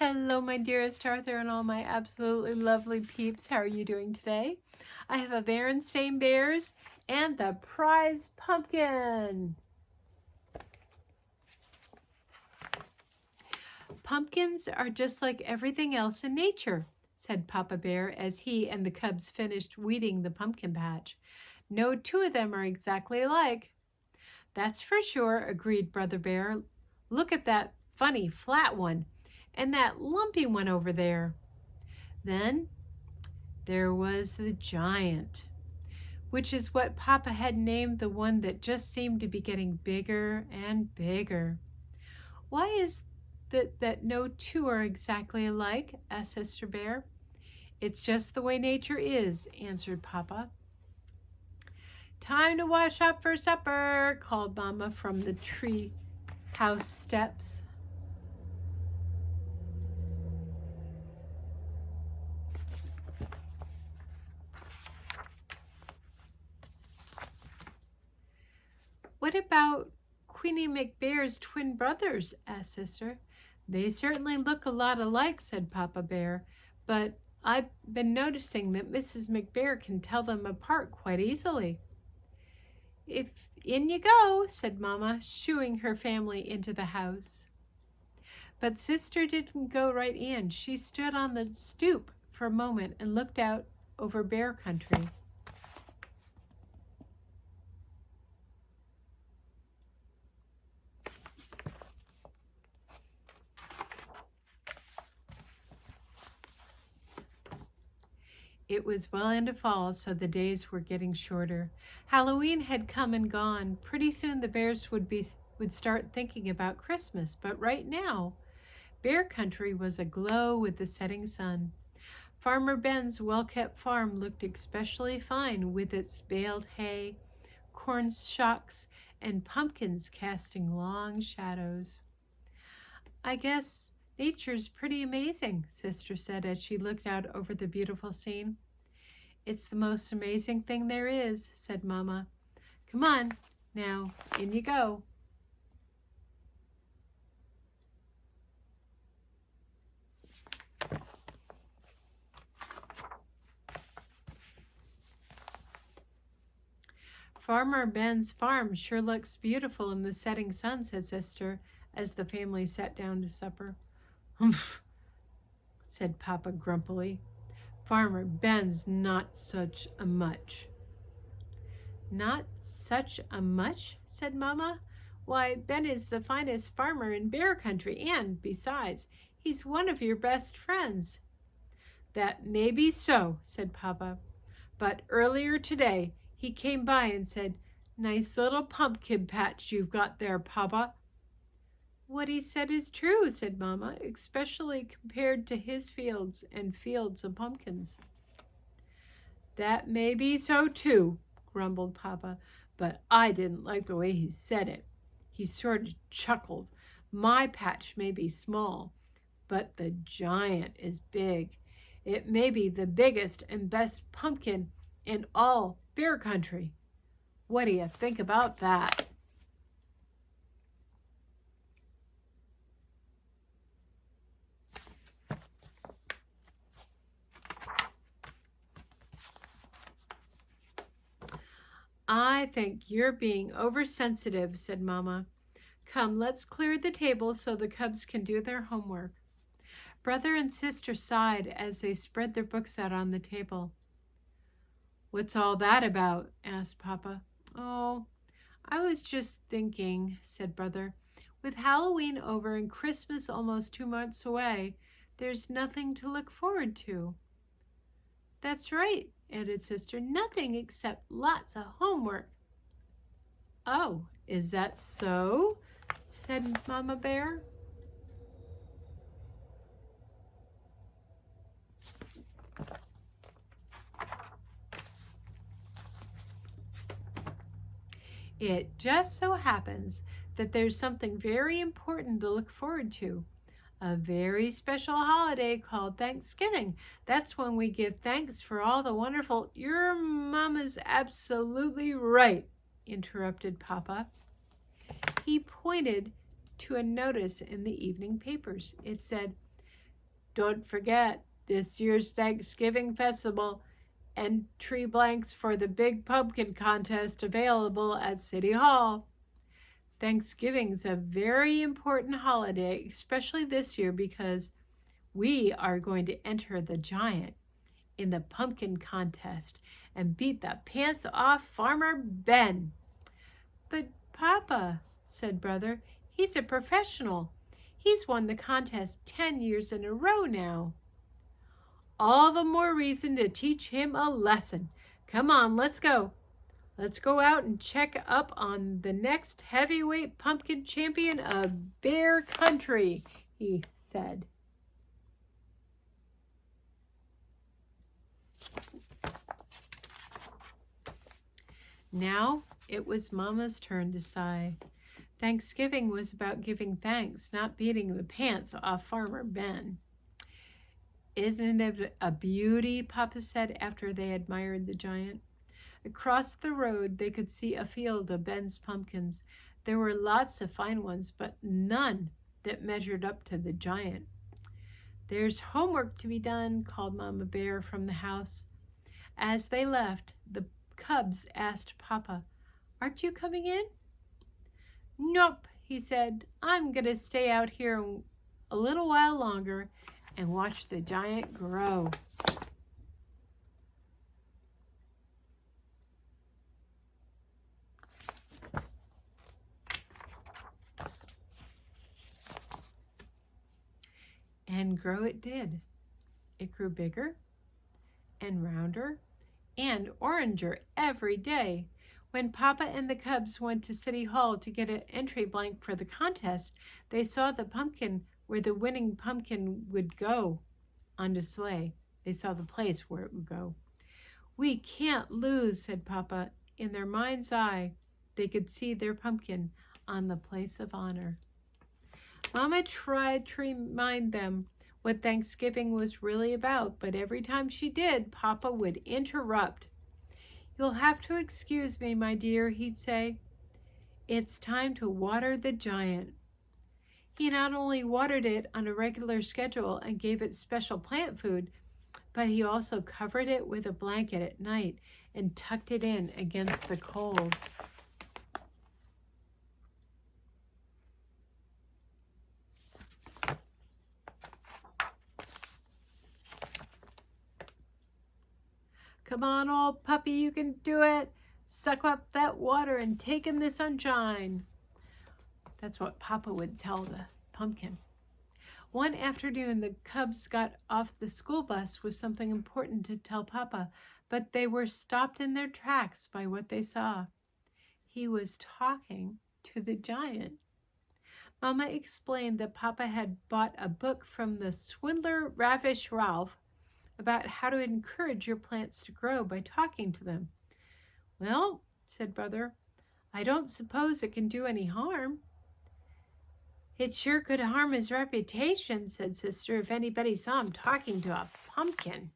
Hello, my dearest Arthur and all my absolutely lovely peeps. How are you doing today? I have a Berenstain Bears and the prize pumpkin. Pumpkins are just like everything else in nature, said Papa Bear as he and the cubs finished weeding the pumpkin patch. No two of them are exactly alike. That's for sure, agreed Brother Bear. Look at that funny flat one and that lumpy one over there. Then there was the giant, which is what Papa had named the one that just seemed to be getting bigger and bigger. Why is that no two are exactly alike? Asked Sister Bear. It's just the way nature is, answered Papa. Time to wash up for supper, called Mama from the tree house steps. What about Queenie McBear's twin brothers? Asked Sister. They certainly look a lot alike, said Papa Bear, but I've been noticing that Mrs. McBear can tell them apart quite easily. If in you go, said Mama, shooing her family into the house. But Sister didn't go right in. She stood on the stoop for a moment and looked out over bear country. It was well into fall, so the days were getting shorter. Halloween had come and gone. Pretty soon the bears would start thinking about Christmas, but right now, bear country was aglow with the setting sun. Farmer Ben's well-kept farm looked especially fine with its baled hay, corn shocks, and pumpkins casting long shadows. I guess nature's pretty amazing, Sister said as she looked out over the beautiful scene. It's the most amazing thing there is, said Mama. Come on, now, in you go. Farmer Ben's farm sure looks beautiful in the setting sun, said Sister, as the family sat down to supper. Humph, said Papa grumpily. Farmer Ben's not such a much. Not such a much, said Mama. Why, Ben is the finest farmer in bear country, and, besides, he's one of your best friends. That may be so, said Papa, but earlier today he came by and said, Nice little pumpkin patch you've got there, Papa. What he said is true, said Mama, especially compared to his fields and fields of pumpkins. That may be so too, grumbled Papa, but I didn't like the way he said it. He sort of chuckled. My patch may be small, but the giant is big. It may be the biggest and best pumpkin in all bear country. What do you think about that? I think you're being oversensitive, said Mama. Come, let's clear the table so the cubs can do their homework. Brother and Sister sighed as they spread their books out on the table. What's all that about? Asked Papa. Oh, I was just thinking, said Brother. With Halloween over and Christmas almost 2 months away, there's nothing to look forward to. That's right, added Sister. Nothing except lots of homework. Oh, is that so? Said Mama Bear. It just so happens that there's something very important to look forward to. A very special holiday called Thanksgiving. That's when we give thanks for all the wonderful... Your Mama's absolutely right, interrupted Papa. He pointed to a notice in the evening papers. It said, Don't forget, this year's Thanksgiving festival, entry blanks for the big pumpkin contest available at City Hall. Thanksgiving's a very important holiday, especially this year because we are going to enter the giant in the pumpkin contest and beat the pants off Farmer Ben. But Papa, said Brother, he's a professional. He's won the contest 10 years in a row now. All the more reason to teach him a lesson. Come on, let's go. Let's go out and check up on the next heavyweight pumpkin champion of Bear Country, he said. Now it was Mama's turn to sigh. Thanksgiving was about giving thanks, not beating the pants off Farmer Ben. Isn't it a beauty? Papa said after they admired the giant. Across the road they could see a field of Ben's pumpkins. There were lots of fine ones, but none that measured up to the giant. There's homework to be done, called Mama Bear from the house. As they left, the cubs asked Papa, "Aren't you coming in?" "Nope," he said. "I'm going to stay out here a little while longer and watch the giant grow." And grow it did. It grew bigger and rounder and oranger every day. When Papa and the cubs went to City Hall to get an entry blank for the contest, they saw the pumpkin where the winning pumpkin would go on display. They saw the place where it would go. "We can't lose," said Papa. In their mind's eye, they could see their pumpkin on the place of honor. Mama tried to remind them what Thanksgiving was really about, but every time she did, Papa would interrupt. "You'll have to excuse me, my dear," he'd say. "It's time to water the giant." He not only watered it on a regular schedule and gave it special plant food, but he also covered it with a blanket at night and tucked it in against the cold. "Come on, old puppy, you can do it. Suck up that water and take in the sunshine." That's what Papa would tell the pumpkin. One afternoon, the cubs got off the school bus with something important to tell Papa, but they were stopped in their tracks by what they saw. He was talking to the giant. Mama explained that Papa had bought a book from the swindler Ravish Ralph about how to encourage your plants to grow by talking to them. "Well," said Brother, "I don't suppose it can do any harm." "It sure could harm his reputation," said Sister, "if anybody saw him talking to a pumpkin."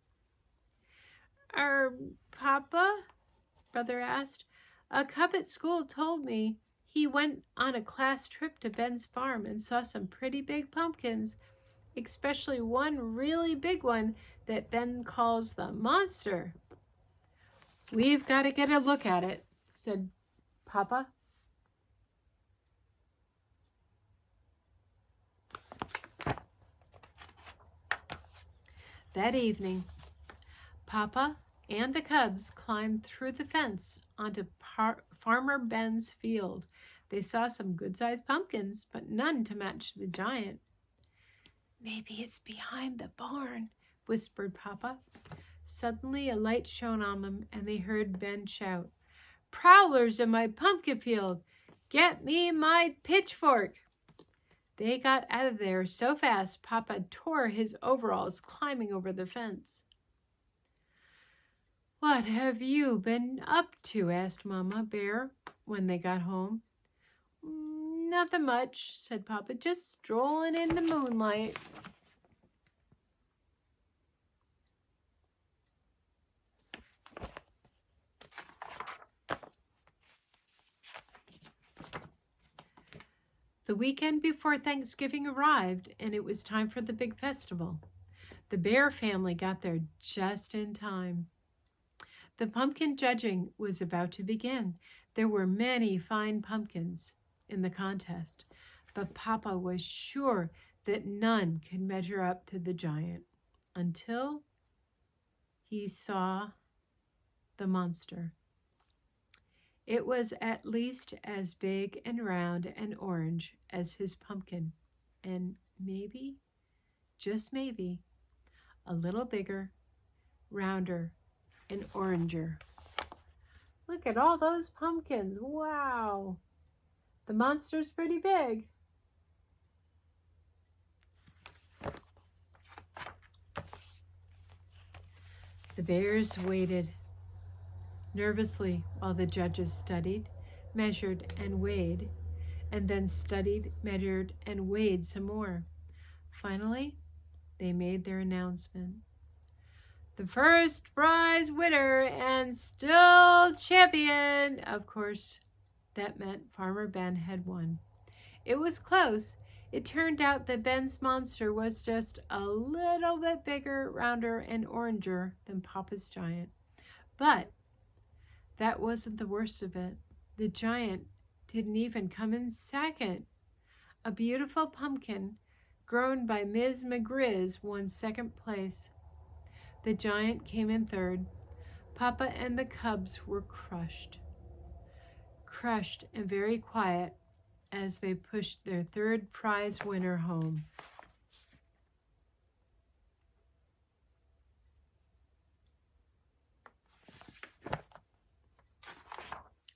Papa?" Brother asked. "A cub at school told me he went on a class trip to Ben's farm and saw some pretty big pumpkins, especially one really big one that Ben calls the monster." "We've got to get a look at it," said Papa. That evening, Papa and the cubs climbed through the fence onto Farmer Ben's field. They saw some good-sized pumpkins, but none to match the giant. "Maybe it's behind the barn," whispered Papa. Suddenly a light shone on them, and they heard Ben shout, "Prowlers in my pumpkin field! Get me my pitchfork!" They got out of there so fast, Papa tore his overalls climbing over the fence. "What have you been up to?" asked Mama Bear when they got home. "Nothing much," said Papa, "just strolling in the moonlight." The weekend before Thanksgiving arrived, and it was time for the big festival. The bear family got there just in time. The pumpkin judging was about to begin. There were many fine pumpkins in the contest, but Papa was sure that none could measure up to the giant until he saw the monster. It was at least as big and round and orange as his pumpkin, and maybe, just maybe, a little bigger, rounder, and oranger. Look at all those pumpkins. Wow. The monster's pretty big. The bears waited nervously while the judges studied, measured, and weighed, and then studied, measured, and weighed some more. Finally, they made their announcement. The first prize winner and still champion. Of course, that meant Farmer Ben had won. It was close. It turned out that Ben's monster was just a little bit bigger, rounder, and oranger than Papa's giant. But that wasn't the worst of it. The giant didn't even come in second. A beautiful pumpkin grown by Ms. McGriz won second place. The giant came in third. Papa and the cubs were crushed and very quiet as they pushed their third prize winner home.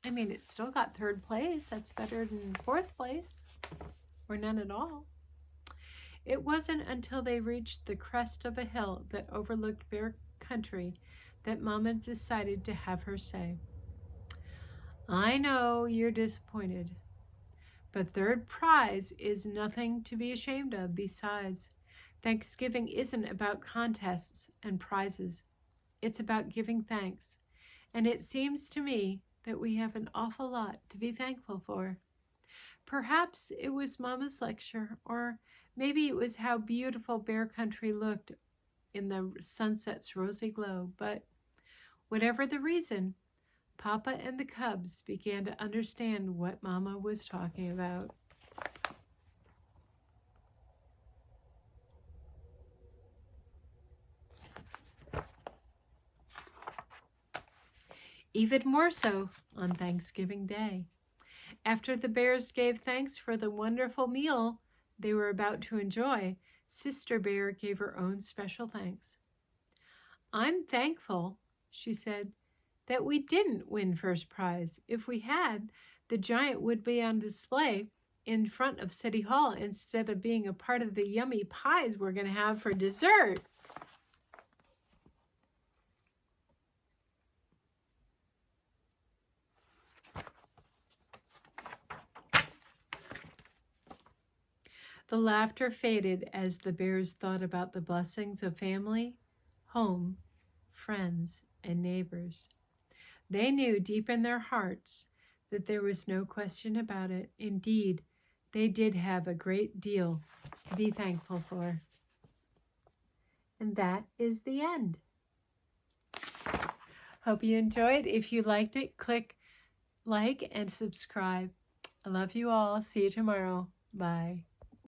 I mean, it still got third place. That's better than fourth place, or none at all. It wasn't until they reached the crest of a hill that overlooked Bear Country that Mama decided to have her say, I know you're disappointed, but third prize is nothing to be ashamed of. Besides, Thanksgiving isn't about contests and prizes. It's about giving thanks. And it seems to me that we have an awful lot to be thankful for. Perhaps it was Mama's lecture, or maybe it was how beautiful Bear Country looked in the sunset's rosy glow. But whatever the reason, Papa and the cubs began to understand what Mama was talking about. Even more so on Thanksgiving Day. After the bears gave thanks for the wonderful meal they were about to enjoy, Sister Bear gave her own special thanks. I'm thankful, she said, that we didn't win first prize. If we had, the giant would be on display in front of City Hall instead of being a part of the yummy pies we're going to have for dessert. The laughter faded as the bears thought about the blessings of family, home, friends, and neighbors. They knew deep in their hearts that there was no question about it. Indeed, they did have a great deal to be thankful for. And that is the end. Hope you enjoyed. If you liked it, click like and subscribe. I love you all. See you tomorrow. Bye.